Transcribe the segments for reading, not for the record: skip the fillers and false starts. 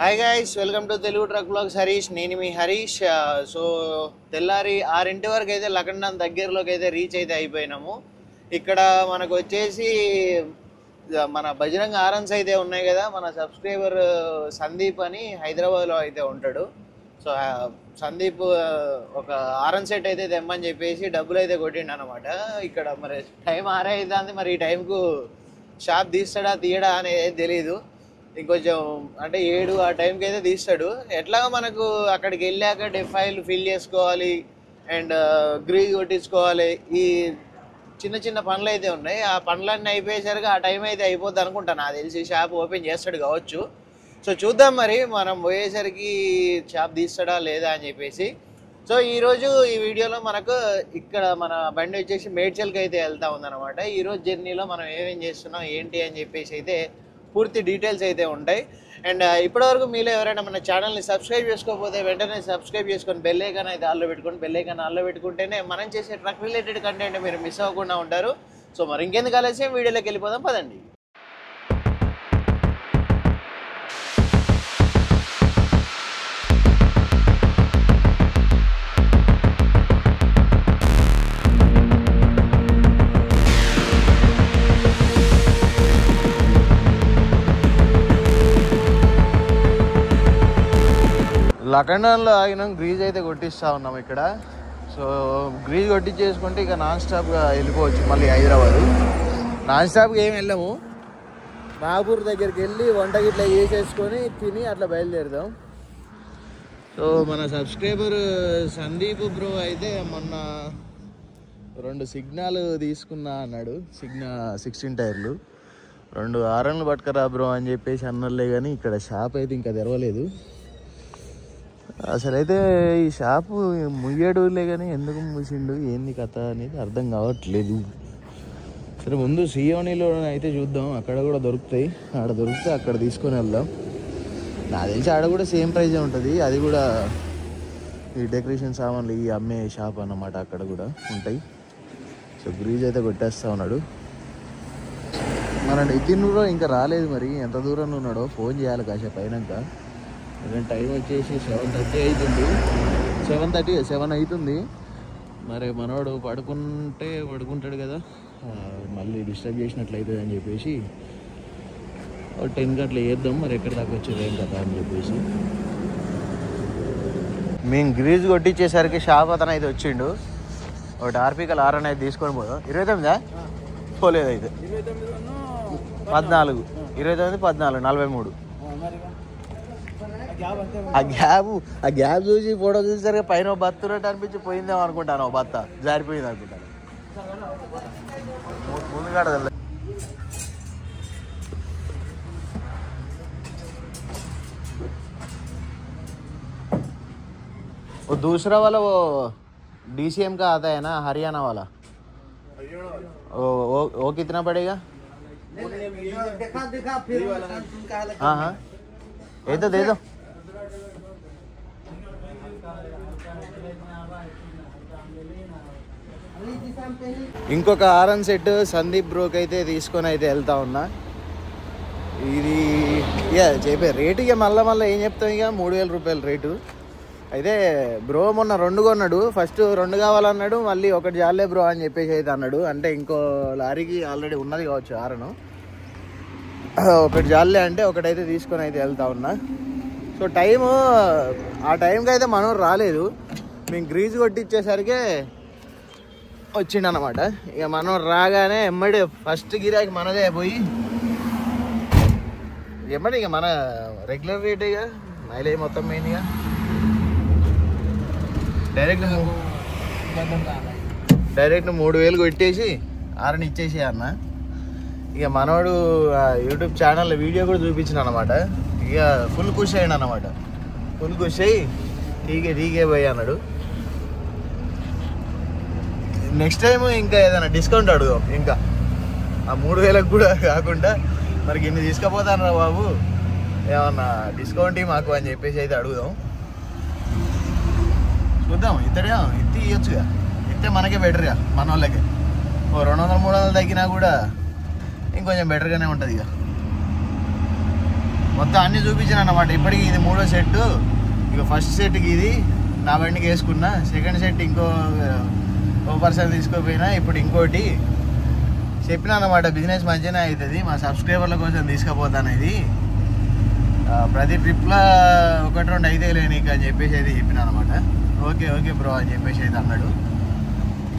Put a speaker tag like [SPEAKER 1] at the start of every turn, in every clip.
[SPEAKER 1] Hi guys, welcome to Telugu truck blogs Harish. నేను మీ Harish. So తెల్లారి 6 వరకు అయితే లఖండాన్ దగ్గరలోకి అయితే రీచ్ అయితే అయిపోయినాము. ఇక్కడ మనకు వచ్చేసి మన బజరంగ్ ఆరన్స్ అయితే ఉన్నాయి కదా, మన సబ్స్క్రైబర్ సందీప్ అని హైదరాబాద్లో అయితే ఉంటాడు. సో సందీప్ ఒక ఆరన్ సెట్ అయితే తెమ్మని చెప్పేసి డబ్బులు అయితే కొట్టిండు అనమాట. ఇక్కడ మరి టైం 6 అవుతుంది, మరి ఈ టైంకు షాప్ తీస్తాడా తీయడా అనేది తెలీదు. ఇంకొంచెం అంటే 7 ఆ టైంకి అయితే తీస్తాడు. ఎట్లాగో మనకు అక్కడికి వెళ్ళాక డెఫైల్ ఫిల్ చేసుకోవాలి అండ్ గ్రీజ్ కొట్టించుకోవాలి. ఈ చిన్న చిన్న పనులు అయితే ఉన్నాయి. ఆ పనులన్నీ అయిపోయేసరికి ఆ టైం అయితే అయిపోద్ది అనుకుంటాను. నాకు తెలిసి షాప్ ఓపెన్ చేస్తాడు కావచ్చు. సో చూద్దాం మరి మనం పోయేసరికి షాప్ తీస్తాడా లేదా అని చెప్పేసి. సో ఈరోజు ఈ వీడియోలో మనకు ఇక్కడ మన బండి వచ్చేసి మేడ్చల్కి అయితే వెళ్తా ఉందన్నమాట. ఈరోజు జర్నీలో మనం ఏమేం చేస్తున్నాం ఏంటి అని చెప్పేసి అయితే పూర్తి డీటెయిల్స్ అయితే ఉంటాయి. అండ్ ఇప్పటివరకు మీలో ఎవరైనా మన ఛానల్ని సబ్స్క్రైబ్ చేసుకోకపోతే వెంటనే సబ్స్క్రైబ్ చేసుకొని బెల్ ఐకాన్ అయితే ఆల్లో పెట్టుకొని, బెల్ ఐకాన్ ఆల్లో పెట్టుకుంటేనే మనం చేసే ట్రక్ రిలేటెడ్ కంటెంట్ మీరు మిస్ అవ్వకుండా ఉంటారు. సో మరి ఇంకెందుకు ఆలస్యం, వీడియోలోకి వెళ్ళిపోదాం పదండి. లఖండాన్లో ఆగినాం, గ్రీజ్ అయితే కొట్టిస్తూ ఉన్నాం ఇక్కడ. సో గ్రీజ్ కొట్టించేసుకుంటే ఇక నాన్ స్టాప్గా వెళ్ళిపోవచ్చు మళ్ళీ హైదరాబాదు. నాన్ స్టాప్గా ఏమి వెళ్ళాము, నాగపూర్ దగ్గరికి వెళ్ళి వంట గిట్లా చేసేసుకొని తిని అట్లా బయలుదేరుదాం. సో మన సబ్స్క్రైబర్ సందీప్ బ్రో అయితే మొన్న 2 సిగ్నల్ తీసుకున్నా అన్నాడు. 16 టైర్లు 2 ఆరన్లు పట్టుకరా బ్రో అని చెప్పేసి అన్నలే, కానీ ఇక్కడ షాప్ అయితే ఇంకా తెరవలేదు. అసలైతే ఈ షాపు ముయ్యడులే కానీ ఎందుకు మూసిండు ఏంది కథ అనేది అర్థం కావట్లేదు. సరే ముందు సియోనీలో అయితే చూద్దాం, అక్కడ కూడా దొరుకుతాయి. ఆడ దొరికితే అక్కడ తీసుకొని వెళ్దాం. నాకు తెలిసి ఆడ కూడా సేమ్ ప్రైజే ఉంటుంది. అది కూడా ఈ డెకరేషన్ సామాన్లు ఈ అమ్మే షాప్ అన్నమాట, అక్కడ కూడా ఉంటాయి. సో గ్రీజ్ అయితే కొట్టేస్తా ఉన్నాడు. మన నితిన్ ఇంకా రాలేదు, మరి ఎంత దూరంలో ఉన్నాడో ఫోన్ చేయాలి కాసేపు అయినాక. టైం వచ్చేసి 7:30 అవుతుంది. 7 అవుతుంది. మరి మనవాడు పడుకుంటాడు కదా, మళ్ళీ డిస్టర్బ్ చేసినట్లయితుంది అని చెప్పేసి 10కి అట్లా వేద్దాం. మరి ఎక్కడి దాకా వచ్చేది ఏం కదా అని చెప్పేసి మేము గ్రీజ్ కొట్టించేసరికి షాప్ అతను అయితే వచ్చిండు. ఒకటి ఆర్పికల్ ఆరన్ అయితే తీసుకొని పోదాం. 29 పోలేదు అయితే 14 29 14 43. ఆ గ్యాప్ చూసి ఫోటో చూసేసరికి పైన బత్తున్నట్టు అనిపించి పోయిందేమో అనుకుంటాను. బత్త జారిపోయింది అనుకుంటాను. ముందుగా वो दूसरा वाला वो DCM का आता है ना, हरियाणा वाला. वो कितना पड़ेगा? हाँ हाँ ये तो दे दो. ఇంకొక ఆరన్ సెట్ సందీప్ బ్రోకి అయితే తీసుకొని అయితే వెళ్తా ఉన్నా. ఇది చెప్పే రేటు ఇక మళ్ళీ ఏం చెప్తాం, ఇక 3000 రూపాయలు రేటు. అయితే బ్రో మొన్న 2 కొన్నాడు. ఫస్ట్ 2 కావాలన్నాడు, మళ్ళీ ఒకటి జాలే బ్రో అని చెప్పేసి అయితే అన్నాడు. అంటే ఇంకో లారీకి ఆల్రెడీ ఉన్నది కావచ్చు ఆరను, ఒకటి జాలే అంటే ఒకటైతే తీసుకొని అయితే వెళ్తా ఉన్నా. సో ఆ టైంకి అయితే మనం రాలేదు. మేము గ్రీజ్ కొట్టించేసరికి వచ్చిండనమాట. ఇక మనం రాగానే ఎమ్మడి ఫస్ట్ గిరాకి మనదే పోయి ఎమ్మడి ఇక మన రెగ్యులర్ రేట్ ఇక మైలేజ్ మొత్తం మెయిన్గా డైరెక్ట్ 3000 కొట్టేసి ఆరని ఇచ్చేసి అన్న. ఇక మనోడు యూట్యూబ్ ఛానల్లో వీడియో కూడా చూపించిన అనమాట. ఇక ఫుల్ ఖుషి అయ్యాడు అనమాట. ఫుల్ ఖుషి అయ్యి టీకే పోయి అన్నాడు. నెక్స్ట్ టైం ఇంకా ఏదైనా డిస్కౌంట్ అడుగుదాం. ఇంకా ఆ 3000కు కూడా కాకుండా మనకి ఇన్ని తీసుకుపోతానరా బాబు, ఏమన్నా డిస్కౌంట్ మాకు అని చెప్పేసి అయితే అడుగుదాం. చూద్దాం. ఇత్తి ఇవ్వచ్చుగా, ఇస్తే మనకే బెటర్గా, మన వాళ్ళకే. 200-300 తగ్గినా కూడా ఇంకొంచెం బెటర్గానే ఉంటుంది. ఇక మొత్తం అన్నీ చూపించాను అన్నమాట. ఇప్పటికి ఇది 3వ సెట్. ఇక ఫస్ట్ సెట్కి ఇది నా బండికి వేసుకున్నా, సెకండ్ సెట్ ఇంకో పర్సన్ తీసుకోపోయినా, ఇప్పుడు ఇంకోటి చెప్పినా అన్నమాట. బిజినెస్ మంచిగానే అవుతుంది, మా సబ్స్క్రైబర్ల కోసం తీసుకుపోతాను ఇది, ప్రతి ట్రిప్లో 1-2 అయితే లేనిక అని చెప్పేసి అయితే చెప్పినా అనమాట. ఓకే ఓకే బ్రో అని చెప్పేసి అయితే అన్నాడు.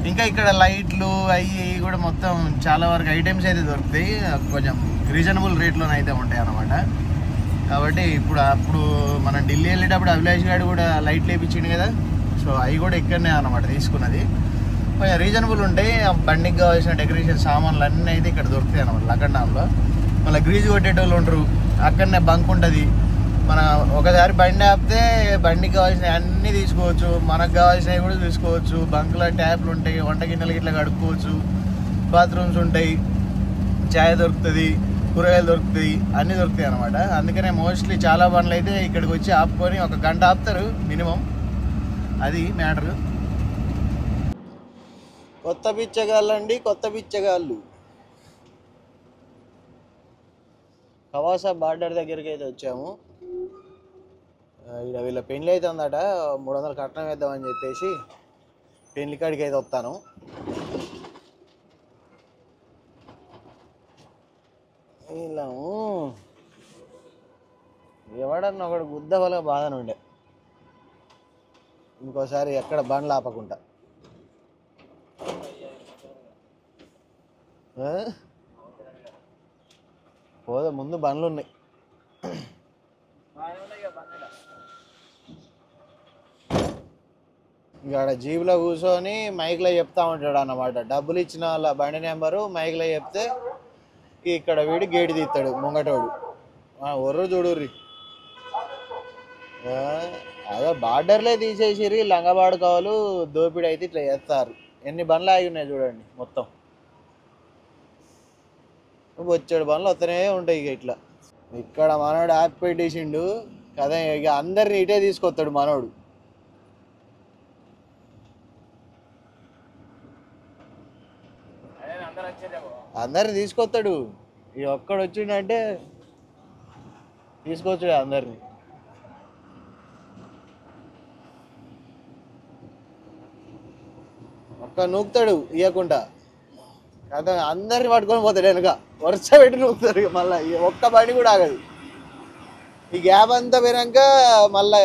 [SPEAKER 1] ఇంకా ఇక్కడ లైట్లు అవి కూడా మొత్తం చాలా వరకు ఐటమ్స్ అయితే దొరుకుతాయి, కొంచెం రీజనబుల్ రేట్లోనైతే ఉంటాయి అన్నమాట. కాబట్టి అప్పుడు మనం ఢిల్లీ వెళ్ళేటప్పుడు అభిలాష్ గారు కూడా లైట్లు వేయించిండు కదా, సో అవి కూడా ఇక్కడనే అన్నమాట తీసుకున్నది. కొంచెం రీజనబుల్ ఉంటాయి. బండికి కావాల్సిన డెకరేషన్ సామాన్లు అన్నీ అయితే ఇక్కడ దొరుకుతాయి అన్నమాట లకండాంలో. మళ్ళీ గ్రీజ్ కొట్టేటోళ్ళు ఉంటారు, అక్కడనే బంక్ ఉంటుంది. మన ఒకసారి బండి ఆపితే బండికి కావాల్సినవి అన్నీ తీసుకోవచ్చు, మనకు కావాల్సినవి కూడా తీసుకోవచ్చు. బంకులో ట్యాప్లు ఉంటాయి, వంట గిన్నెలు ఇట్లా కడుక్కోవచ్చు, బాత్రూమ్స్ ఉంటాయి, ఛాయ్ దొరుకుతుంది, కూరగాయలు దొరుకుతాయి, అన్నీ దొరుకుతాయి అనమాట. అందుకనే మోస్ట్లీ చాలా బండ్లు అయితే ఇక్కడికి వచ్చి ఆపుకొని 1 గంట ఆపుతారు మినిమం, అది మ్యాటరు. కొత్త బిచ్చగాళ్ళు అండి, కొత్త బిచ్చగాళ్ళు. కవాసా బార్డర్ దగ్గరికి అయితే వచ్చాము. ఇక్కడ వీళ్ళ పెళ్ళి అయితే ఉందట, 300 కట్నం వేద్దామని చెప్పేసి పెళ్లి కాడికి అయితే వస్తాను. వీళ్ళము ఎవడన్నా ఒకడు గుద్ద వల్ల బాధనే ఉండే, ఇంకోసారి ఎక్కడ బండ్లు ఆపకుండా. పోదా ముందు బండ్లు ఉన్నాయి. ఇక్కడ జీబులో కూర్చొని మైక్లో చెప్తా ఉంటాడు అన్నమాట. డబ్బులు ఇచ్చిన వాళ్ళ బండి నెంబరు మైక్లో చెప్తే ఇక్కడ వీడి గేటు తీస్తాడు ముంగటోడు. ఒర్రు చూడుర్రి, అదే బార్డర్లే తీసేసిరి, లంగబాడుకోవాలి దోపిడీ అయితే ఇట్లా చేస్తారు. ఎన్ని బండ్లు ఆగి ఉన్నాయి చూడండి, మొత్తం వచ్చాడు బండ్లు వస్తూనే ఉంటాయి. ఇక ఇట్లా ఇక్కడ మనోడు యాప్ పెట్టేసిండు కదా, ఇక అందరిని ఇటే తీసుకొస్తాడు మనోడు. అందరిని తీసుకొస్తాడు, ఇక ఒక్కడు వచ్చిండంటే తీసుకొచ్చాడు అందరిని. ఒక్క నూకుతాడు ఇవ్వకుండా కదా, అందరిని పట్టుకొని పోతాడు వెనక, వరుస పెట్టి నూకుతాడు. ఇక మళ్ళీ ఒక్క బండి కూడా ఆగదు. ఈ గ్యాప్ అంతా పోయినాక మళ్ళీ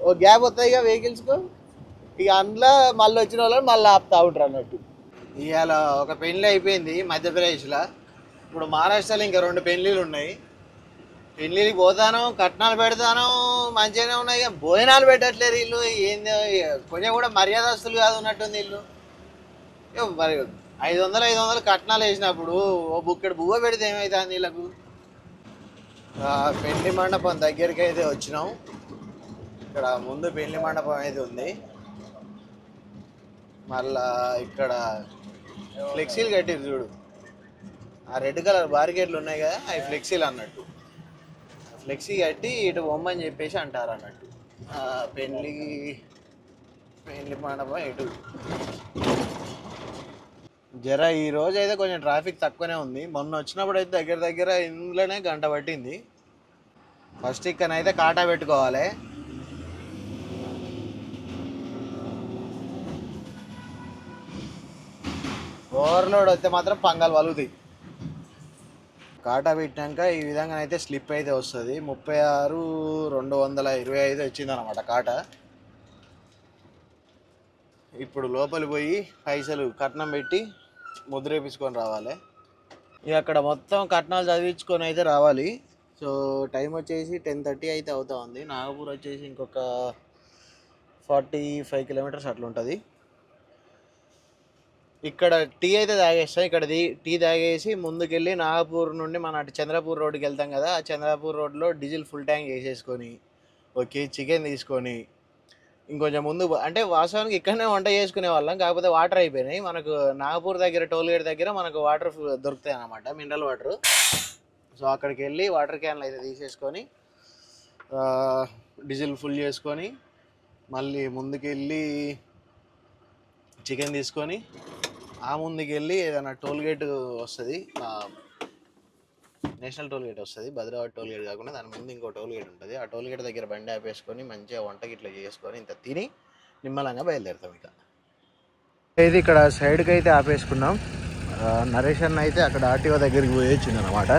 [SPEAKER 1] ఒక గ్యాప్ వస్తాయి ఇక వెహికల్స్కు, ఇక అందులో మళ్ళీ వచ్చిన వాళ్ళని మళ్ళీ ఆపుతా ఉంటారు అన్నట్టు. ఇవాళ ఒక పెళ్ళి అయిపోయింది మధ్యప్రదేశ్లో. ఇప్పుడు మహారాష్ట్రలో ఇంకా 2 పెళ్ళిళ్ళు ఉన్నాయి. పెళ్ళిళ్ళకి పోతాను, కట్నాలు పెడతాను, మంచిగానే ఉన్నాయి. భోజనాలు పెట్టట్లేదు వీళ్ళు, ఏంది కొంచెం కూడా మర్యాదస్తులు కాదు ఉన్నట్టుంది వీళ్ళు. మరి 500 కట్నాలు వేసినప్పుడు ఓ బుక్కెడు బువ్వ పెడితే ఏమవుతుంది వీళ్ళకు. పెళ్లి మండపం దగ్గరికి అయితే వచ్చినాం. ఇక్కడ ముందు పెళ్లి మండపం అయితే ఉంది. మళ్ళా ఇక్కడ ఫ్లెక్సీలు కట్టిరు చూడు, ఆ రెడ్ కలర్ బారికేట్లు ఉన్నాయి కదా, అవి ఫ్లెక్సీలు అన్నట్టు. ఫ్లెక్సీ కట్టి ఇటు బొమ్మని చెప్పేసి అంటారు అన్నట్టు. పెళ్లి మండపం ఇటు. జర ఈ రోజు అయితే కొంచెం ట్రాఫిక్ తక్కువనే ఉంది. మొన్న వచ్చినప్పుడు అయితే దగ్గర ఇందులోనే గంట పట్టింది. ఫస్ట్ ఇక్కడనైతే కాటా పెట్టుకోవాలి. ఓవర్లోడ్ వస్తే మాత్రం పంగాలు వలుగుతాయి. కాటా పెట్టినాక ఈ విధంగా అయితే స్లిప్ అయితే వస్తుంది. 36,225 వచ్చింది అనమాట కాటా. ఇప్పుడు లోపలి పోయి పైసలు కట్నం పెట్టి ముద్ర వేయించుకొని రావాలి. ఇక అక్కడ మొత్తం కట్నాలు చదివించుకొని అయితే రావాలి. సో టైం వచ్చేసి 10:30 అయితే అవుతా ఉంది. నాగపూర్ వచ్చేసి ఇంకొక 45 కిలోమీటర్స్ అట్లా ఉంటుంది. ఇక్కడ టీ అయితే తాగేస్తాం. ఇక్కడ టీ తాగేసి ముందుకెళ్ళి నాగపూర్ నుండి మన అటు చంద్రపూర్ రోడ్డుకి వెళ్తాం కదా, ఆ చంద్రపూర్ రోడ్లో డీజిల్ ఫుల్ ట్యాంక్ వేసేసుకొని ఓకే చికెన్ తీసుకొని ఇంకొంచెం ముందు, అంటే వాస్తవానికి ఇక్కడనే వంట చేసుకునే వాళ్ళం, కాకపోతే వాటర్ అయిపోయినాయి. మనకు నాగపూర్ దగ్గర టోల్గేట్ దగ్గర మనకు వాటర్ దొరుకుతాయి అన్నమాట, మినరల్ వాటర్. సో అక్కడికి వెళ్ళి వాటర్ క్యాన్లు అయితే తీసేసుకొని డీజిల్ ఫుల్ చేసుకొని మళ్ళీ ముందుకెళ్ళి చికెన్ తీసుకొని ఆ ముందుకెళ్ళి ఏదైనా టోల్గేట్ వస్తుంది నేషనల్ టోల్ గేట్ వస్తుంది. భద్రావతి టోల్ గేట్ కాకుండా దాని ముందు ఇంకో టోల్ గేట్ ఉంటుంది. ఆ టోల్ గేట్ దగ్గర బండి ఆపేసుకొని మంచిగా వంటకి ఇట్లా చేసుకొని ఇంత తిని నిమ్మలంగా బయలుదేరుతాం. ఇక ఇది ఇక్కడ సైడ్కి అయితే ఆపేసుకున్నాం. నరేష్ అన్న అయితే అక్కడ ఆర్టీఓ దగ్గరికి పోయి వచ్చింది అనమాట.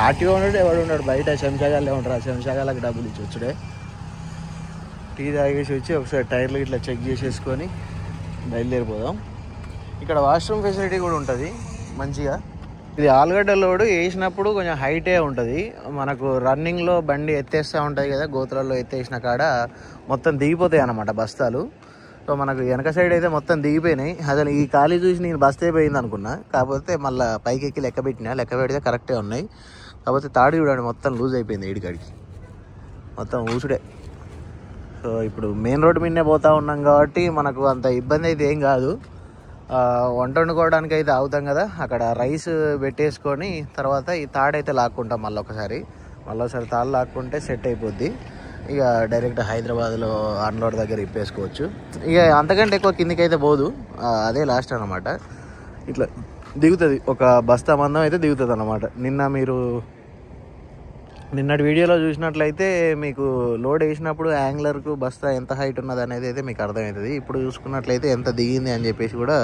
[SPEAKER 1] ఆర్టీఓ ఉన్నాడు, ఎవడు ఉన్నాడు బయట చెంచాగాళ్ళే ఉంటారు. ఆ చెంచాగాళ్ళకి డబ్బులు ఇచ్చి వచ్చుడే. టీ తాగేసి వచ్చి ఒకసారి టైర్లు ఇట్లా చెక్ చేసేసుకొని బయలుదేరిపోదాం. ఇక్కడ వాష్రూమ్ ఫెసిలిటీ కూడా ఉంటుంది మంచిగా. ఇది ఆలుగడ్డ లోడు వేసినప్పుడు కొంచెం హైటే ఉంటుంది. మనకు రన్నింగ్లో బండి ఎత్తేస్తూ ఉంటుంది కదా, గోతులలో ఎత్తేసిన కాడ మొత్తం దిగిపోతాయి అన్నమాట బస్తాలు. సో మనకు వెనక సైడ్ అయితే మొత్తం దిగిపోయినాయి. అసలు ఈ ఖాళీ చూసి నేను బస్తే పోయింది అనుకున్నా, కాకపోతే మళ్ళీ పైకి ఎక్కి లెక్క పెడితే కరెక్టే ఉన్నాయి. కాకపోతే తాడు చూడండి మొత్తం లూజ్ అయిపోయింది, ఏడికాడికి మొత్తం ఊసుడే. సో ఇప్పుడు మెయిన్ రోడ్డు మీదనే పోతూ ఉన్నాం కాబట్టి మనకు అంత ఇబ్బంది అయితే ఏం కాదు. వంట వండుకోవడానికి అయితే అవుతాం కదా, అక్కడ రైస్ పెట్టేసుకొని తర్వాత ఈ తాడైతే లాక్కుంటాం. మళ్ళీ ఒకసారి తాడు లాక్కుంటే సెట్ అయిపోద్ది. ఇక డైరెక్ట్ హైదరాబాద్లో అన్లోడ్ దగ్గర ఇప్పేసుకోవచ్చు. ఇక అంతకంటే ఎక్కువ కిందికి అయితే పోదు, అదే లాస్ట్ అనమాట. ఇట్లా దిగుతుంది, ఒక బస్తా మందం అయితే దిగుతుంది అనమాట. నిన్నటి వీడియోలో చూసినట్లయితే మీకు లోడ్ వేసినప్పుడు యాంగ్లర్కు బస్తా ఎంత హైట్ ఉన్నది అనేది అయితే మీకు అర్థమవుతుంది. ఇప్పుడు చూసుకున్నట్లయితే ఎంత దిగింది అని చెప్పేసి కూడా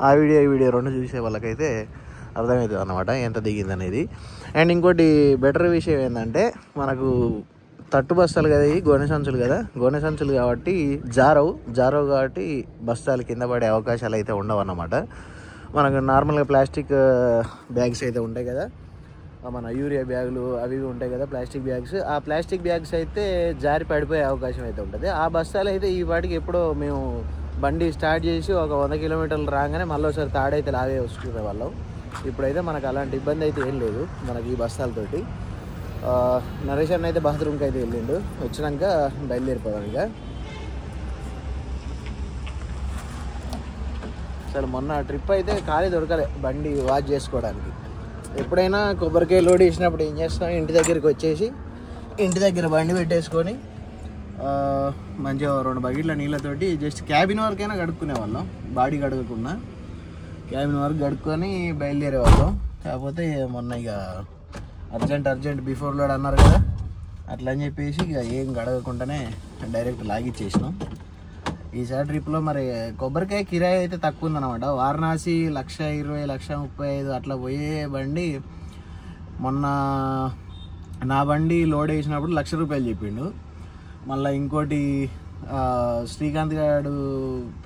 [SPEAKER 1] ఆ వీడియో రెండు చూసే వాళ్ళకైతే అర్థమవుతుంది అనమాట ఎంత దిగింది అనేది. అండ్ ఇంకోటి బెటర్ విషయం ఏంటంటే మనకు తట్టు బస్తాలు కదా, ఈ గోనె సంచులు కాబట్టి జారవు కాబట్టి బస్తాలు కింద పడే అవకాశాలు అయితే ఉండవు అన్నమాట. మనకు నార్మల్గా ప్లాస్టిక్ బ్యాగ్స్ అయితే ఉంటాయి కదా, మన యూరియా బ్యాగులు అవి ఉంటాయి కదా ప్లాస్టిక్ బ్యాగ్స్, ఆ ప్లాస్టిక్ బ్యాగ్స్ అయితే జారి పడిపోయే అవకాశం అయితే ఉంటుంది. ఆ బస్తాలు అయితే ఈ వాటికి ఎప్పుడో మేము బండి స్టార్ట్ చేసి ఒక 100 కిలోమీటర్లు రాగానే మళ్ళీ ఒకసారి తాడైతే లాగే వస్తున్న వాళ్ళం. ఇప్పుడైతే మనకు అలాంటి ఇబ్బంది అయితే ఏం లేదు మనకి ఈ బస్తాలతోటి. నరేష్ అన్న అయితే బాత్రూమ్కి అయితే వెళ్ళిండు, వచ్చినాక బయలుదేరిపోదాం. ఇక అసలు మొన్న ట్రిప్ అయితే ఖాళీ దొరకలే బండి వాష్ చేసుకోవడానికి. ఎప్పుడైనా కొబ్బరికాయ లోడ్ వేసినప్పుడు ఏం చేస్తాం, ఇంటి దగ్గరికి వచ్చేసి ఇంటి దగ్గర బండి పెట్టేసుకొని మంచిగా 2 బకెట్ల నీళ్ళతోటి జస్ట్ క్యాబిన్ వరకైనా కడుక్కునే వాళ్ళం, బాడీ కడగకుండా క్యాబిన్ వరకు కడుక్కొని బయలుదేరే వాళ్ళం. కాకపోతే మొన్న ఇక అర్జెంట్ బిఫోర్ లోడ్ అన్నారు కదా, అట్లా అని చెప్పేసి ఇక ఏం గడగకుండానే డైరెక్ట్ లాగిచ్చేసినాం. ఈసారి ట్రిప్లో మరి కొబ్బరికాయ కిరాయి అయితే తక్కువ ఉందన్నమాట. వారణాసి 120, 135 అట్లా పోయే బండి మొన్న నా బండి లోడ్ వేసినప్పుడు 1,00,000 రూపాయలు చెప్పిండు. మళ్ళీ ఇంకోటి శ్రీకాంత్ గారు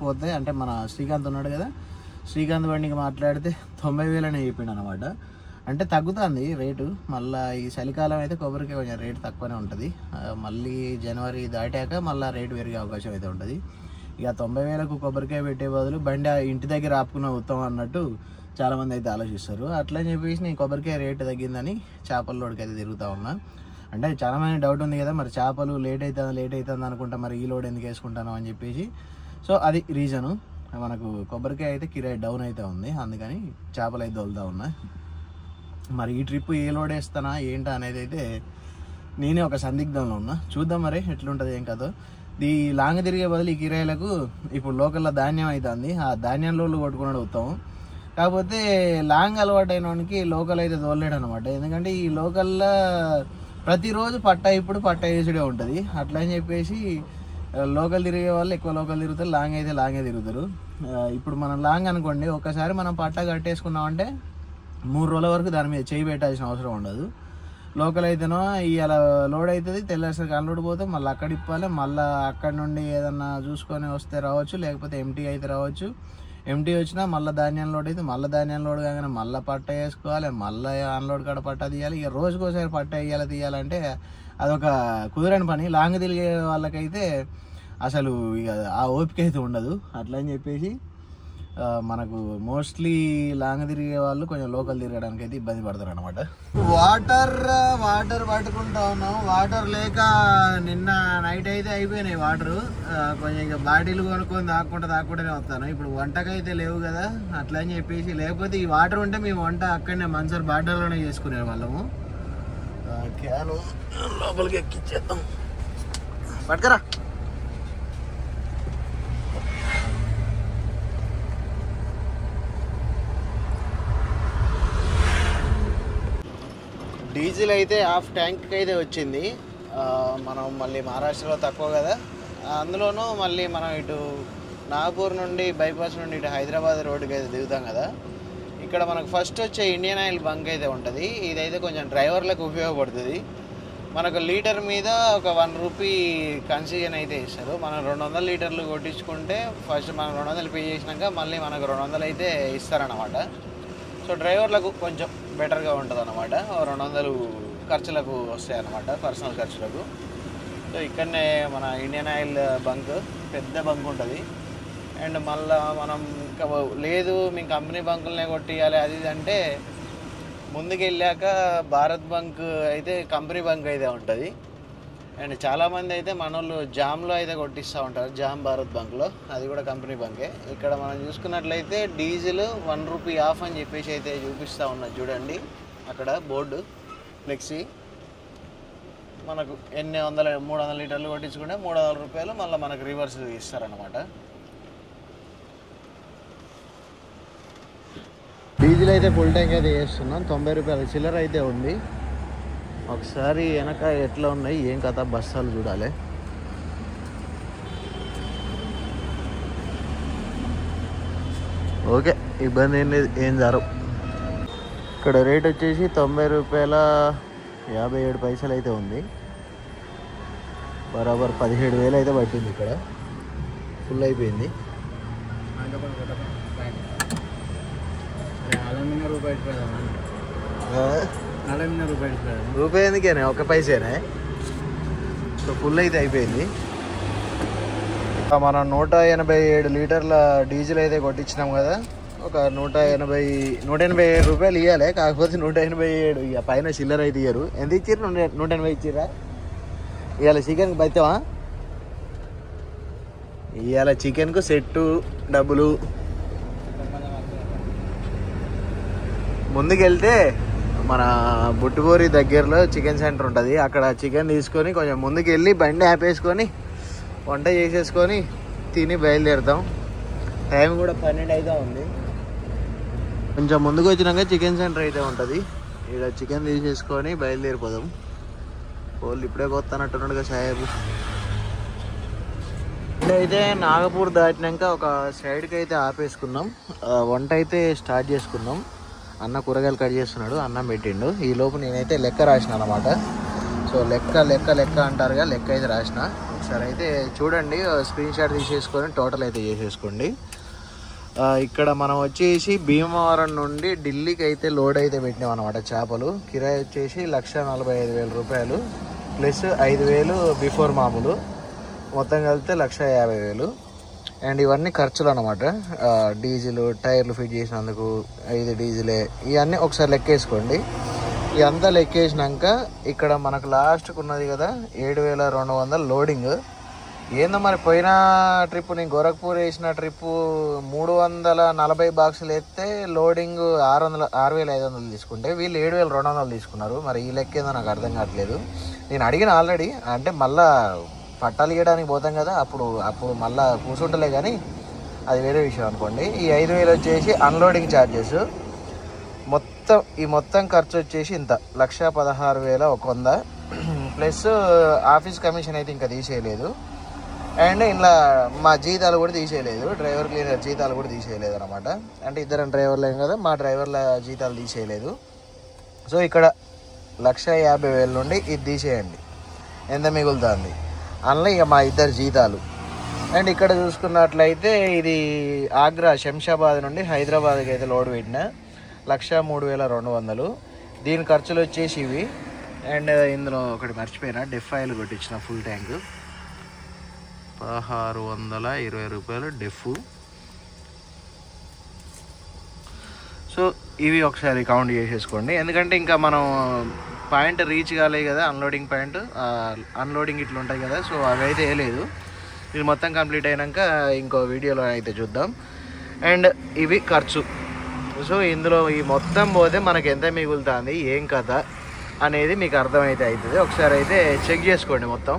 [SPEAKER 1] పోతే, అంటే మన శ్రీకాంత్ ఉన్నాడు కదా, శ్రీకాంత్ బండికి మాట్లాడితే 90,000 అనే చెప్పిండు అనమాట. అంటే తగ్గుతుంది రేటు. మళ్ళీ ఈ చలికాలం అయితే కొబ్బరికాయ కొంచెం రేటు తక్కువనే ఉంటుంది. మళ్ళీ జనవరి దాటాక మళ్ళీ రేటు పెరిగే అవకాశం అయితే ఉంటుంది. ఇక 90,000కు కొబ్బరికాయ పెట్టే బదులు బండి ఇంటి దగ్గర ఆపుకున్న ఉత్తమం అన్నట్టు చాలామంది అయితే ఆలోచిస్తారు. అట్లా చెప్పేసి నేను కొబ్బరికాయ రేటు తగ్గిందని చేపల లోడ్కి అయితే తిరుగుతూ ఉన్నా. అంటే చాలామంది డౌట్ ఉంది కదా, మరి చేపలు లేట్ అవుతుంది అనుకుంటా, మరి ఈ లోడ్ ఎందుకు వేసుకుంటాను అని చెప్పేసి. సో అది రీజను. మనకు కొబ్బరికాయ అయితే కిరాయి డౌన్ అయితే ఉంది, అందుకని చేపలు అయితే తోలుతూ ఉన్నా. మరి ఈ ట్రిప్ ఏ లోడ్ వేస్తానా ఏంటా అనేది అయితే నేనే ఒక సందిగ్ధంలో ఉన్నా. చూద్దాం మరి ఎట్లుంటుంది ఏం కదో. ఈ లాంగ్ తిరిగే బదులు ఈ కిరాయిలకు ఇప్పుడు లోకల్లో ధాన్యం అవుతుంది, ఆ ధాన్యం లోడ్లు కొట్టుకున్నాడు ఉత్తమం. కాకపోతే లాంగ్ అలవాటు అయిన వానికి లోకల్ అయితే తోలలేడు అనమాట. ఎందుకంటే ఈ లోకల్లో ప్రతిరోజు పట్ట వేసుడే ఉంటుంది. అట్లా అని చెప్పేసి లోకల్ తిరిగే వాళ్ళు ఎక్కువ లోకల్ తిరుగుతారు, లాంగ్ అయితే లాంగే తిరుగుతారు. ఇప్పుడు మనం లాంగ్ అనుకోండి, ఒక్కసారి మనం పట్ట కట్టేసుకున్నామంటే 3 రోజుల వరకు దాని మీద చేయి పెట్టాల్సిన అవసరం ఉండదు. లోకల్ అయితేనో ఇవాళ లోడ్ అవుతుంది, తెల్లారిసరికి అన్లోడ్ పోతే మళ్ళీ అక్కడ ఇప్పాలి, మళ్ళీ అక్కడ నుండి ఏదన్నా చూసుకొని వస్తే రావచ్చు, లేకపోతే ఎంటీ అయితే రావచ్చు. ఎంటీ వచ్చినా మళ్ళీ ధాన్యం లోడ్ అయితే మళ్ళీ ధాన్యం లోడ్ కాగానే మళ్ళీ పట్ట వేసుకోవాలి, మళ్ళీ అన్లోడ్ కాడ పట్ట తీయాలి. ఇక రోజుకోసారి పట్ట తీయాలంటే అదొక కుదరని పని. లాంగ్ తిరిగే వాళ్ళకైతే అసలు ఇక ఆ ఓపిక అయితే ఉండదు. అట్లా అని చెప్పేసి మనకు మోస్ట్లీ లాంగ్ తిరిగే వాళ్ళు కొంచెం లోకల్ తిరగడానికి అయితే ఇబ్బంది పడతారు అనమాట. వాటర్ పట్టుకుంటా ఉన్నాం. వాటర్ లేక నిన్న నైట్ అయితే అయిపోయినాయి వాటర్. కొంచెం ఇక బాటిల్ కొనుక్కొని దాక్కుంటూనే వస్తాను. ఇప్పుడు వంటకైతే లేవు కదా, అట్లా అని చెప్పేసి. లేకపోతే ఈ వాటర్ ఉంటే మేము వంట అక్కడనే మన్సర్ బాటిల్లోనే చేసుకునే వాళ్ళము. క్యాను లోపలికి ఎక్కిచ్చేద్దాం, పట్టుకరా. డీజిల్ అయితే హాఫ్ ట్యాంక్కి అయితే వచ్చింది. మనం మళ్ళీ మహారాష్ట్రలో తక్కువ కదా, అందులోనూ మళ్ళీ మనం ఇటు నాగపూర్ నుండి బైపాస్ నుండి ఇటు హైదరాబాద్ రోడ్డుకి అయితే దిగుతాం కదా. ఇక్కడ మనకు ఫస్ట్ వచ్చే ఇండియన్ ఆయిల్ బంక్ అయితే ఉంటుంది. ఇదైతే కొంచెం డ్రైవర్లకు ఉపయోగపడుతుంది. మనకు లీటర్ మీద ఒక 1 రూపీ కన్సెషన్ అయితే ఇస్తారు. మనం 200 లీటర్లు కొట్టించుకుంటే ఫస్ట్ మనం 200 పే చేసినాక మళ్ళీ మనకు 200 అయితే ఇస్తారన్నమాట. సో డ్రైవర్లకు కొంచెం బెటర్గా ఉంటుంది అన్నమాట. 200 ఖర్చులకు వస్తాయి అన్నమాట, పర్సనల్ ఖర్చులకు. సో ఇక్కడనే మన ఇండియన్ ఆయిల్ బంక్, పెద్ద బంక్ ఉంటుంది. అండ్ మళ్ళీ మనం ఇంకా లేదు మేము కంపెనీ బంకులనే కొట్టియాలి అది ఇది అంటే ముందుకు వెళ్ళాక భారత్ బంక్ అయితే కంపెనీ బంక్ అయితే ఉంటుంది. అండ్ చాలామంది అయితే మన వాళ్ళు జామ్లో అయితే కొట్టిస్తూ ఉంటారు, జామ్ భారత్ బంక్లో, అది కూడా కంపెనీ బంకే. ఇక్కడ మనం చూసుకున్నట్లయితే డీజిల్ 1 రూపీ ఆఫ్ అని చెప్పేసి అయితే చూపిస్తూ ఉన్నది చూడండి. అక్కడ బోర్డు ఫ్లెక్సీ మనకు 300 లీటర్లు కొట్టించుకుంటే 300 రూపాయలు మళ్ళీ మనకు రివర్స్ ఇస్తారనమాట. డీజిల్ అయితే ఫుల్ ట్యాంక్ అయితే చేస్తున్నాం. 90 రూపాయల చిల్లర అయితే ఉంది. ఒకసారి వెనక ఎట్లా ఉన్నాయి ఏం కథ బస్సాలు చూడాలి. ఓకే, ఇబ్బంది ఏం లేదు, ఏం జరగవు. ఇక్కడ రేట్ వచ్చేసి 90 రూపాయల 57 పైసలు అయితే ఉంది. బరాబర్ 17,000 అయితే పట్టింది. ఇక్కడ ఫుల్ అయిపోయింది. రూపాయి ఎందుకేనా, 1 పైసేనే. సో ఫుల్ అయితే అయిపోయింది. మనం 187 లీటర్ల డీజిల్ అయితే కొట్టించినాం కదా. ఒక 187 రూపాయలు ఇవ్వాలి. కాకపోతే 187 ఇక పైన చిల్లర అయితే ఇయ్యరు. ఎంత ఇచ్చారు? 180 ఇచ్చిర్రా. ఇవాళ చికెన్కి బైతావా? ఇవాళ చికెన్కు సెట్టు డబ్బులు. ముందుకెళ్తే మన బుట్టుబోరి దగ్గరలో చికెన్ సెంటర్ ఉంటుంది. అక్కడ చికెన్ తీసుకొని కొంచెం ముందుకు వెళ్ళి బండి ఆపేసుకొని వంట చేసేసుకొని తిని బయలుదేరుతాం. టైం కూడా 12 అయితే ఉంది. కొంచెం ముందుకు వచ్చినాక చికెన్ సెంటర్ అయితే ఉంటుంది. ఇక్కడ చికెన్ తీసేసుకొని బయలుదేరిపోదాం. వాళ్ళు ఇప్పుడే కొత్తనట్టున్నాడుగా సాహెబ్. ఇప్పుడైతే నాగపూర్ దాటినాక ఒక సైడ్కి అయితే ఆపేసుకున్నాం. వంట అయితే స్టార్ట్ చేసుకున్నాం. అన్న కూరగాయలు కట్ చేస్తున్నాడు, అన్నం పెట్టిండు. ఈ లోపు నేనైతే లెక్క రాసిన అనమాట. సో లెక్క అంటారుగా, లెక్క అయితే రాసిన. ఒకసారి అయితే చూడండి, స్క్రీన్ షాట్ తీసేసుకొని టోటల్ అయితే చేసేసుకోండి. ఇక్కడ మనం వచ్చేసి భీమవరం నుండి ఢిల్లీకి అయితే లోడ్ అయితే పెట్టినాం అనమాట. చేపలు కిరాయి వచ్చేసి 1,45,000 రూపాయలు ప్లస్ 5,000 బిఫోర్ మామూలు, మొత్తం కలిపితే 1,50,000. అండ్ ఇవన్నీ ఖర్చులు అనమాట. డీజిల్, టైర్లు ఫిట్ చేసినందుకు 5 డీజిలే, ఇవన్నీ ఒకసారి లెక్కేసుకోండి. ఇదంతా లెక్కేసినాక ఇక్కడ మనకు లాస్ట్కి ఉన్నది కదా 7,200 లోడింగ్. ఏందో మరి పోయిన ట్రిప్ నేను గోరఖ్పూర్ వేసిన ట్రిప్పు 340 బాక్సులు వేస్తే లోడింగ్ 6,500 తీసుకుంటే వీళ్ళు 7,200 తీసుకున్నారు. మరి ఈ లెక్క ఏదో నాకు అర్థం కావట్లేదు. నేను అడిగిన ఆల్రెడీ, అంటే మళ్ళీ పట్టాలు ఇవ్వడానికి పోతాం కదా, అప్పుడు మళ్ళీ కూర్చుంటలే, కానీ అది వేరే విషయం అనుకోండి. ఈ 5,000 వచ్చేసి అన్లోడింగ్ ఛార్జెస్. మొత్తం ఖర్చు వచ్చేసి ఇంత 1,16,100 ప్లస్ ఆఫీస్ కమిషన్ అయితే ఇంకా తీసేయలేదు. అండ్ ఇలా మా జీతాలు కూడా తీసేయలేదు, డ్రైవర్ క్లీనర్ జీతాలు కూడా తీసేయలేదు అనమాట. అంటే ఇద్దరం డ్రైవర్లేం కదా, మా డ్రైవర్ల జీతాలు తీసేయలేదు. సో ఇక్కడ 1,50,000 నుండి ఇది తీసేయండి, ఎంత మిగులుతుంది అందులో ఇక మా ఇద్దరు జీతాలు. అండ్ ఇక్కడ చూసుకున్నట్లయితే ఇది ఆగ్రా శంషాబాద్ నుండి హైదరాబాద్కి అయితే లోడ్ పెట్టిన 1,03,200. దీని ఖర్చులు వచ్చేసి ఇవి. అండ్ ఇందులో ఒకటి మర్చిపోయినా, డెఫ్ ఆయిల్ కొట్టించిన ఫుల్ ట్యాంక్ 1,620 రూపాయలు డెఫ్. సో ఇవి ఒకసారి కౌంట్ చేసేసుకోండి, ఎందుకంటే ఇంకా మనం పాయింట్ రీచ్ కాలేదు కదా, అన్లోడింగ్ పాయింట్. అన్లోడింగ్ ఇట్లా ఉంటాయి కదా, సో అవి అయితే వేయలేదు. ఇది మొత్తం కంప్లీట్ అయినాక ఇంకో వీడియోలో అయితే చూద్దాం. అండ్ ఇవి ఖర్చు. సో ఇందులో ఈ మొత్తం పోతే మనకు ఎంత మిగులుతుంది, ఏం కథ అనేది మీకు అర్థమైతే అవుతుంది. ఒకసారి అయితే చెక్ చేసుకోండి మొత్తం.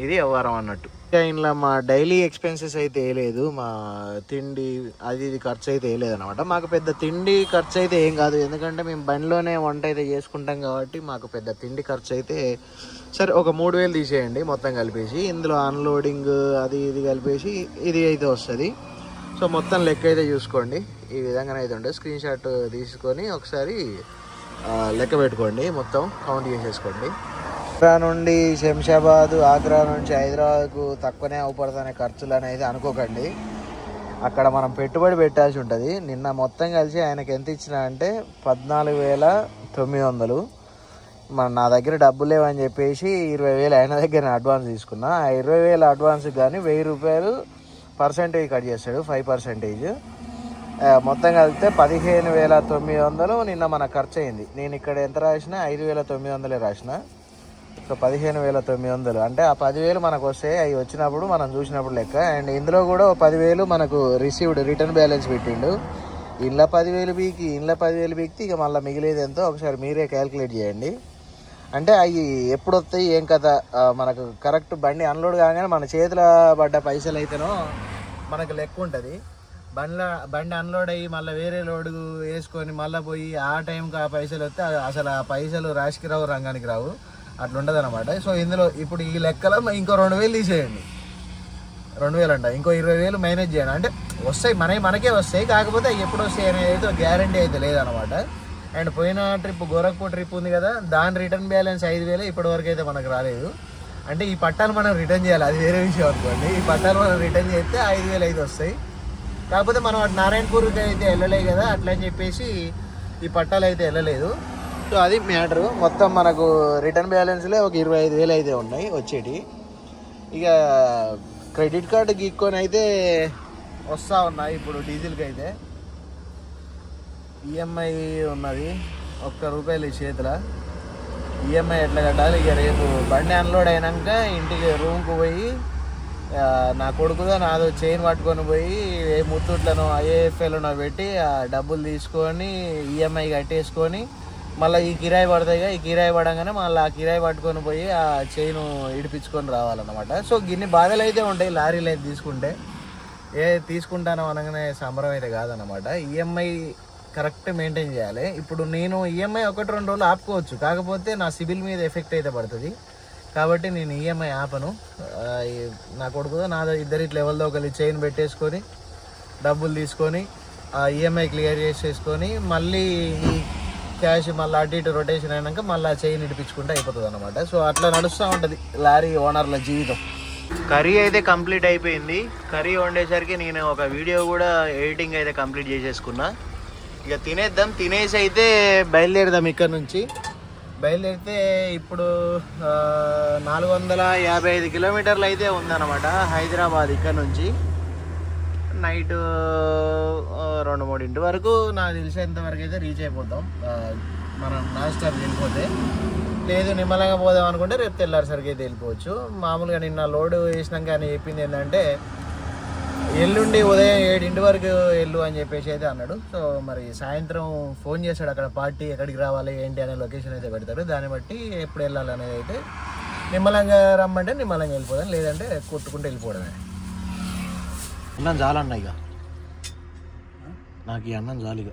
[SPEAKER 1] ఇది వ్యవహారం అన్నట్టు. ఇంకా ఇంట్లో మా డైలీ ఎక్స్పెన్సెస్ అయితే వేయలేదు, మా తిండి అది ఇది ఖర్చు అయితే వేయలేదు అనమాట. మాకు పెద్ద తిండి ఖర్చు అయితే ఏం కాదు, ఎందుకంటే మేము బండిలోనే వంట అయితే చేసుకుంటాం కాబట్టి మాకు పెద్ద తిండి ఖర్చు అయితే సరే ఒక 3000 తీసేయండి మొత్తం కలిపేసి. ఇందులో అన్లోడింగ్ అది ఇది కలిపేసి ఇది అయితే వస్తుంది. సో మొత్తం లెక్క అయితే చూసుకోండి, ఈ విధంగానే అయితే ఉంటుంది. స్క్రీన్ షాట్ తీసుకొని ఒకసారి లెక్క పెట్టుకోండి, మొత్తం కౌంట్ చేసేసుకోండి. ఆగ్రా నుండి శంషాబాద్, ఆగ్రా నుంచి హైదరాబాద్కు తక్కువనే అవుపడుతున్న ఖర్చులు అనేది అనుకోకండి. అక్కడ మనం పెట్టుబడి పెట్టాల్సి ఉంటుంది. నిన్న మొత్తం కలిసి ఆయనకి ఎంత ఇచ్చినా అంటే 14,900. నా దగ్గర డబ్బులు లేవని చెప్పేసి 20,000 ఆయన దగ్గర అడ్వాన్స్ తీసుకున్నా. ఆ 20,000 అడ్వాన్స్కి కానీ 1,000 రూపాయలు పర్సెంటేజ్ కట్ చేస్తాడు, 5%. మొత్తం కలిపితే 15,900 నిన్న మనకు ఖర్చు అయింది. నేను ఇక్కడ ఎంత రాసినా 5,900 రాసిన. సో 15,900 అంటే ఆ 10,000 మనకు వస్తాయి. అవి వచ్చినప్పుడు మనం చూసినప్పుడు లెక్క. అండ్ ఇందులో కూడా 10,000 మనకు రిసీవ్డ్ రిటర్న్ బ్యాలెన్స్ పెట్టిండు. ఇంట్లో 10,000 బీకి, ఇంట్లో 10,000 బీకి ఇక మళ్ళీ మిగిలేదు ఎంతో ఒకసారి మీరే క్యాలిక్యులేట్ చేయండి. అంటే అవి ఎప్పుడు వస్తాయి ఏం కథ, మనకు కరెక్ట్ బండి అన్లోడ్ కాగానే మన చేతిలో పడ్డ పైసలు అయితేనో మనకు లెక్క ఉంటుంది. బండి అన్లోడ్ అయ్యి మళ్ళీ వేరే లోడు వేసుకొని మళ్ళీ పోయి ఆ టైంకి ఆ పైసలు వస్తే అసలు ఆ పైసలు రాశికి రావు, రంగానికి రావు, అట్లా ఉంటుంది అనమాట. సో ఇందులో ఇప్పుడు ఈ లెక్కలో ఇంకో 2,000 తీసేయండి. 2,000 అంట, ఇంకో 20,000 మేనేజ్ చేయండి. అంటే వస్తాయి, మనకే వస్తాయి, కాకపోతే ఎప్పుడు వస్తాయి అనేది అయితే గ్యారంటీ అయితే లేదనమాట. అండ్ పోయిన ట్రిప్ గోరఖ్పూర్ ట్రిప్ ఉంది కదా, దాని రిటర్న్ బ్యాలెన్స్ 5,000 ఇప్పటివరకు అయితే మనకు రాలేదు. అంటే ఈ పట్టాలు మనం రిటర్న్ చేయాలి, అది వేరే విషయం అనుకోండి. ఈ పట్టాలు మనం రిటర్న్ చేస్తే 5,000 అయితే వస్తాయి. కాకపోతే మనం అటు నారాయణపూర్కి అయితే వెళ్ళలేదు కదా, అట్లా అని చెప్పేసి ఈ పట్టాలు అయితే వెళ్ళలేదు. సో అది మ్యాటరు. మొత్తం మనకు రిటర్న్ బ్యాలెన్స్లే ఒక 25,000 అయితే ఉన్నాయి వచ్చేటి. ఇక క్రెడిట్ కార్డు గీక్కొని అయితే వస్తూ ఉన్నాయి. ఇప్పుడు డీజిల్కి అయితే ఈఎంఐ ఉన్నది, ₹1 చేతిలో. ఈఎంఐ ఎట్లా కట్టాలి? ఇక రేపు బండి అన్లోడ్ అయినాక ఇంటికి రూమ్కి పోయి నా కొడుకుదో నాదో చైన్ పట్టుకొని పోయి ఏ ముత్తూట్లను ఐఏఎఫ్ఎల్ను పెట్టి ఆ డబ్బులు తీసుకొని ఈఎంఐ కట్టేసుకొని మళ్ళీ ఈ కిరాయి పడతాయిగా, ఈ కిరాయి పడంగానే మళ్ళీ ఆ కిరాయి పట్టుకొని పోయి ఆ చైన్ ఇడిపించుకొని రావాలన్నమాట. సో గిన్ని బాధలు అయితే ఉంటాయి లారీలు అయితే తీసుకుంటే. తీసుకుంటాను అనగానే సంబరం అయితే కాదన్నమాట. ఈఎంఐ కరెక్ట్ మెయింటైన్ చేయాలి. ఇప్పుడు నేను ఈఎంఐ 1-2 రోజులు ఆపుకోవచ్చు, కాకపోతే నా సిబిల్ మీద ఎఫెక్ట్ అయితే పడుతుంది. కాబట్టి నేను ఈఎంఐ ఆపను. నా కొడుకుదో నాదో ఇద్దరిట్లా ఎవరిదో ఒకరి చైన్ పెట్టేసుకొని డబ్బులు తీసుకొని ఆ ఈఎంఐ క్లియర్ చేసేసుకొని మళ్ళీ ఈ క్యాష్ మళ్ళీ అటు ఇటు రొటేషన్ అయినాక మళ్ళీ చైన్ ఇడిపించుకుంటే అయిపోతుంది అనమాట. సో అట్లా నడుస్తూ ఉంటుంది లారీ ఓనర్ల జీవితం. కర్రీ అయితే కంప్లీట్ అయిపోయింది. కర్రీ వండేసరికి నేను ఒక వీడియో కూడా ఎడిటింగ్ అయితే కంప్లీట్ చేసేసుకున్నా. ఇక తినేద్దాం. తినేసి అయితే బయలుదేరదాం. ఇక్కడ నుంచి బయలుదేరితే ఇప్పుడు 455 కిలోమీటర్లు అయితే ఉందన్నమాట హైదరాబాద్. ఇక్కడ నుంచి నైట్ 2-3 వరకు నాకు తెలిసేంత వరకు అయితే రీచ్ అయిపోతాం. మనం నాన్ స్టాప్ వెళ్ళిపోతే. లేదు నిమ్మలంగా పోదాం అనుకుంటే రేపు తెల్లారిసరికి అయితే వెళ్ళిపోవచ్చు. మామూలుగా నిన్న లోడ్ వేసినాక అని చెప్పింది ఏంటంటే ఎల్లుండి ఉదయం 7 వరకు వెళ్ళు అని చెప్పేసి అయితే అన్నాడు. సో మరి సాయంత్రం ఫోన్ చేశాడు, అక్కడ పార్టీ ఎక్కడికి రావాలి ఏంటి అనే లొకేషన్ అయితే పెడతాడు. దాన్ని బట్టి ఎప్పుడు వెళ్ళాలి అనేది అయితే నిమ్మలంగా రమ్మంటే నిమ్మలంగా వెళ్ళిపోదాం, లేదంటే కొట్టుకుంటూ వెళ్ళిపోవడమే. అన్నం చాలన్న, ఇక నాకు ఈ అన్నం చాలు. ఇక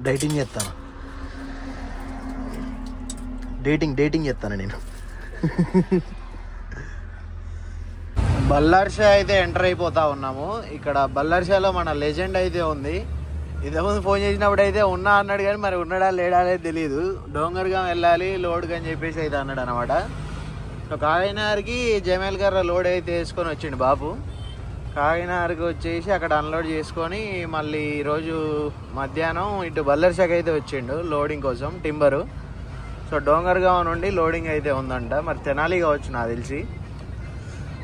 [SPEAKER 1] డైటింగ్ చేస్తాను, డేటింగ్ చేస్తాను నేను. బల్లార్షా అయితే ఎంటర్ అయిపోతా ఉన్నాము. ఇక్కడ బల్లార్షాలో మన లెజెండ్ అయితే ఉంది. ఇంతకుముందు ఫోన్ చేసినప్పుడు అయితే ఉన్నా అన్నాడు, కానీ మరి ఉన్నాడా లేడా అనేది తెలియదు. డోంగర్గా వెళ్ళాలి లోడ్కి అని చెప్పేసి అయితే అన్నాడు అనమాట. సో కాకినాడకి జమేల్గర్ లోడ్ అయితే వేసుకొని వచ్చిండు బాబు. కాకినాడకి వచ్చేసి అక్కడ అన్లోడ్ చేసుకొని మళ్ళీ ఈరోజు మధ్యాహ్నం ఇటు బల్లార్షాకి అయితే వచ్చిండు లోడింగ్ కోసం టింబరు. సో డోంగర్గావ్ నుండి లోడింగ్ అయితే ఉందంట. మరి తెనాలి కావచ్చు నాకు తెలిసి.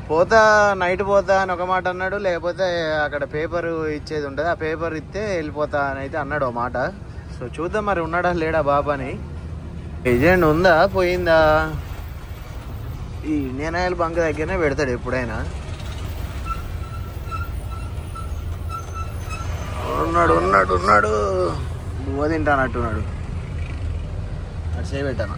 [SPEAKER 1] పోతా నైట్ పోతా అని ఒక మాట అన్నాడు, లేకపోతే అక్కడ పేపర్ ఇచ్చేది ఉంటుంది, ఆ పేపర్ ఇస్తే వెళ్ళిపోతా అని అయితే అన్నాడు ఒక మాట. సో చూద్దాం మరి ఉన్నాడా లేడా బాబు అని. ఏజెంట్ ఉందా పోయిందా? ఈ ఇండియన్ ఆయిల్ బంక్ దగ్గరనే పెడతాడు ఎప్పుడైనా. ఉన్నాడు బువ్వ తింటానట్టున్నాడు. అటు చేయబెట్టాను.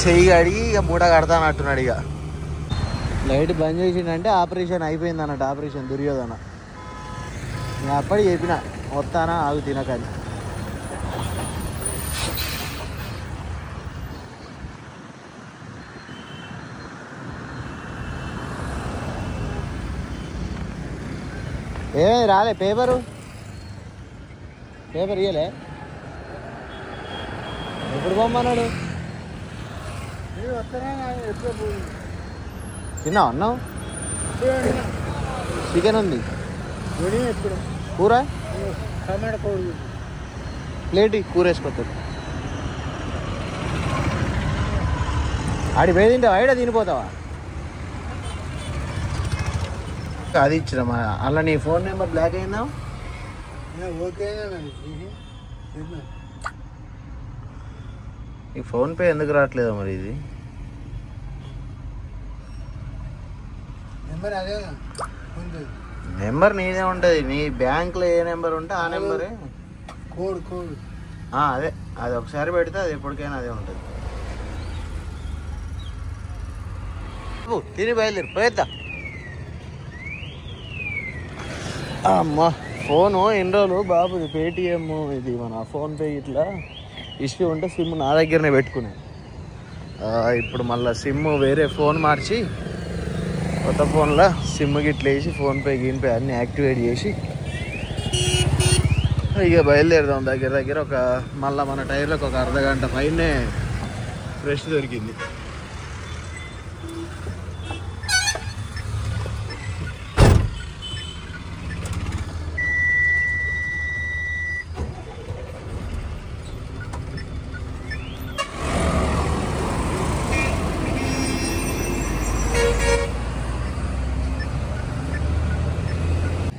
[SPEAKER 1] చెయ్యి అడిగి ఇక మూట కడతానంటున్నాడు. ఇక లైట్ బంద్ చేసిండంటే ఆపరేషన్ అయిపోయింది అన్నట్టు. ఆపరేషన్ దుర్యోధన. నేను అప్పటి చెప్పిన వస్తానా ఆగు తినకని. ఏమైంది రాలే పేపర్ ఇయ్యలే? ఎప్పుడు పోమన్నాడు? తిన్నావు అన్నావు? చికెన్ ఉంది, కూర ప్లేట్ కూర వేసుకొస్తాడు. ఆడి పోయి తింటావా? ఐడ తినిపోతావా? అది ఇచ్చినమ్మా. అలా నీ ఫోన్ నెంబర్ బ్లాక్ అయిందా? ఈ ఫోన్పే ఎందుకు రావట్లేదు మరి? ఇది నెంబర్ నీదే ఉంటుంది. నీ బ్యాంక్లో ఏ నెంబర్ ఉంటే ఆ నెంబరే. అదే అది ఒకసారి పెడితే అది ఎప్పటికైనా అదే ఉంటుంది. తిని బయలుదేరి పోయేద్దా. అమ్మా ఫోను ఎన్ని రోజులు బాబుది పేటిఎం, ఇది మన ఫోన్పే ఇట్లా ఇష్యూ ఉంటే సిమ్ నా దగ్గరనే పెట్టుకునే. ఇప్పుడు మళ్ళీ సిమ్ వేరే ఫోన్ మార్చి కొత్త ఫోన్లో సిమ్ గిట్ల వేసి ఫోన్పే గీన్పే అన్నీ యాక్టివేట్ చేసి ఇక బయలుదేరుదాం. దగ్గర ఒక మళ్ళీ మన టైర్లకు ఒక అర్ధగంట పైనే ఫ్రెష్ దొరికింది.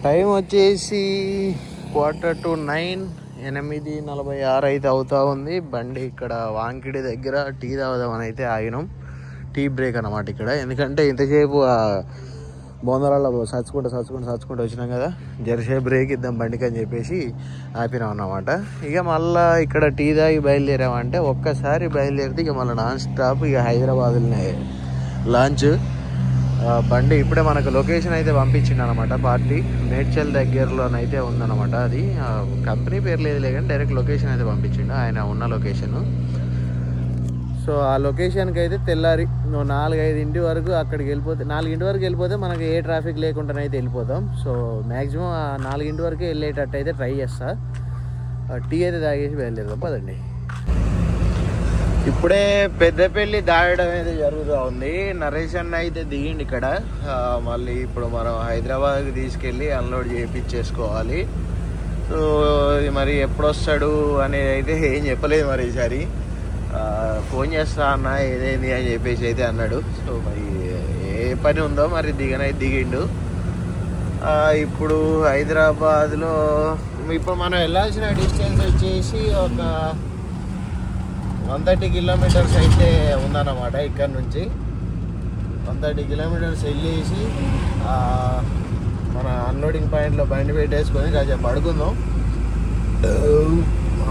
[SPEAKER 1] టైం వచ్చేసి 8:45, 8:46 అయితే అవుతా ఉంది. బండి ఇక్కడ వాంకిడి దగ్గర టీ తాగుదామని అయితే ఆగినాం. టీ బ్రేక్ అన్నమాట ఇక్కడ. ఎందుకంటే ఇంతసేపు బొందరాల్లో సచ్చుకుంటూ వచ్చినాం కదా, జరసేపు బ్రేక్ ఇద్దాం బండికి అని చెప్పేసి ఆపినాం అన్నమాట. ఇక మళ్ళీ ఇక్కడ టీ తాగి బయలుదేరామంటే ఒక్కసారి బయలుదేరితే ఇక మళ్ళీ నాన్ స్టాప్ ఇక హైదరాబాద్లోనే లాంచ్. బండి ఇప్పుడే మనకు లొకేషన్ అయితే పంపించింది అనమాట. పార్టీ మేడ్చల్ దగ్గరలోనైతే ఉందన్నమాట. అది కంపెనీ పేరు లేదులే కానీ డైరెక్ట్ లొకేషన్ అయితే పంపించిండు, ఆయన ఉన్న లొకేషన్. సో ఆ లొకేషన్కి అయితే తెల్లారి 4-5 వరకు అక్కడికి వెళ్ళిపోతే, 4 వరకు వెళ్ళిపోతే మనకి ఏ ట్రాఫిక్ లేకుండానైతే వెళ్ళిపోతాం. సో మ్యాక్సిమం 4 వరకు వెళ్ళేటట్టు అయితే ట్రై చేస్తా. టీ అయితే తాగేసి బయలుదేరుదాం పదండి. ఇప్పుడే పెద్దపల్లి దాడడం అయితే జరుగుతూ ఉంది. నరేష్ అన్న అయితే దిగిండి ఇక్కడ. మళ్ళీ ఇప్పుడు మనం హైదరాబాద్కి తీసుకెళ్ళి అన్లోడ్ చేయించేసుకోవాలి. సో మరి ఎప్పుడు వస్తాడు అనేది అయితే ఏం చెప్పలేదు మరి ఈసారి. ఫోన్ చేస్తా అన్న ఏదైంది అని చెప్పేసి అయితే అన్నాడు. సో మరి ఏ పని ఉందో మరి దిగిండు. ఇప్పుడు హైదరాబాద్లో ఇప్పుడు మనం వెళ్ళాల్సిన డిస్టెన్స్ వచ్చేసి ఒక 130 కిలోమీటర్స్ అయితే ఉందన్నమాట. ఇక్కడ నుంచి 130 కిలోమీటర్స్ వెళ్ళేసి మన అన్లోడింగ్ పాయింట్లో బండి పెట్టేసుకొని కాసేపు పడుకుందాం.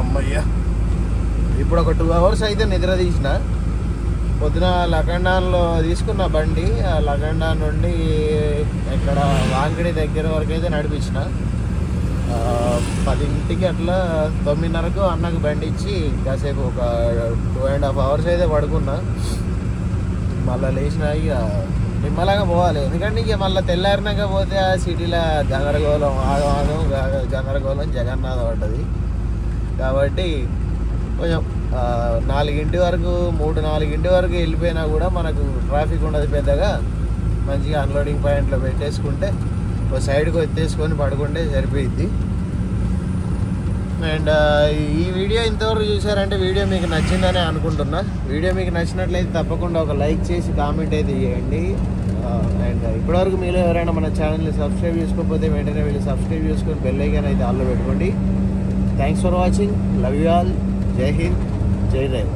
[SPEAKER 1] అమ్మయ్య ఇప్పుడు ఒక 2 అవర్స్ అయితే నిద్ర తీసిన. పొద్దున లకండాన్లో తీసుకున్న బండి, ఆ లకండాన్ నుండి ఇక్కడ వాంకిడి దగ్గర వరకు అయితే నడిపించిన. 10కి అట్లా 9:30కు అన్నకు బండి ఇచ్చి కాసేపు ఒక 2.5 అవర్స్ అయితే పడుకున్నా. మళ్ళీ లేచిన ఇక నిమ్మలాగా పోవాలి. ఎందుకంటే ఇక మళ్ళీ తెల్లారినాక పోతే ఆ సిటీలో గందరగోళం, ఆగం గందరగోళం జగన్నాథం ఉంటుంది. కాబట్టి కొంచెం 4 వరకు 3-4 వరకు వెళ్ళిపోయినా కూడా మనకు ట్రాఫిక్ ఉండదు పెద్దగా. మంచిగా అన్లోడింగ్ పాయింట్లో పెట్టేసుకుంటే ఒక సైడ్కి ఎత్తేసుకొని పడుకుంటే సరిపోయిద్ది. అండ్ ఈ వీడియో ఇంతవరకు చూసారంటే వీడియో మీకు నచ్చిందని అనుకుంటున్నా. వీడియో మీకు నచ్చినట్లయితే తప్పకుండా ఒక లైక్ చేసి కామెంట్ అయితే చేయండి. అండ్ ఇప్పటివరకు మీలో ఎవరైనా మన ఛానల్ని సబ్స్క్రైబ్ చేసుకోకపోతే వెంటనే వెళ్ళి సబ్స్క్రైబ్ చేసుకొని బెల్ ఐకాన్ అయితే ఆల్లో పెట్టుకోండి. Thanks for watching. Love you all. జై హింద్, జై రైల్.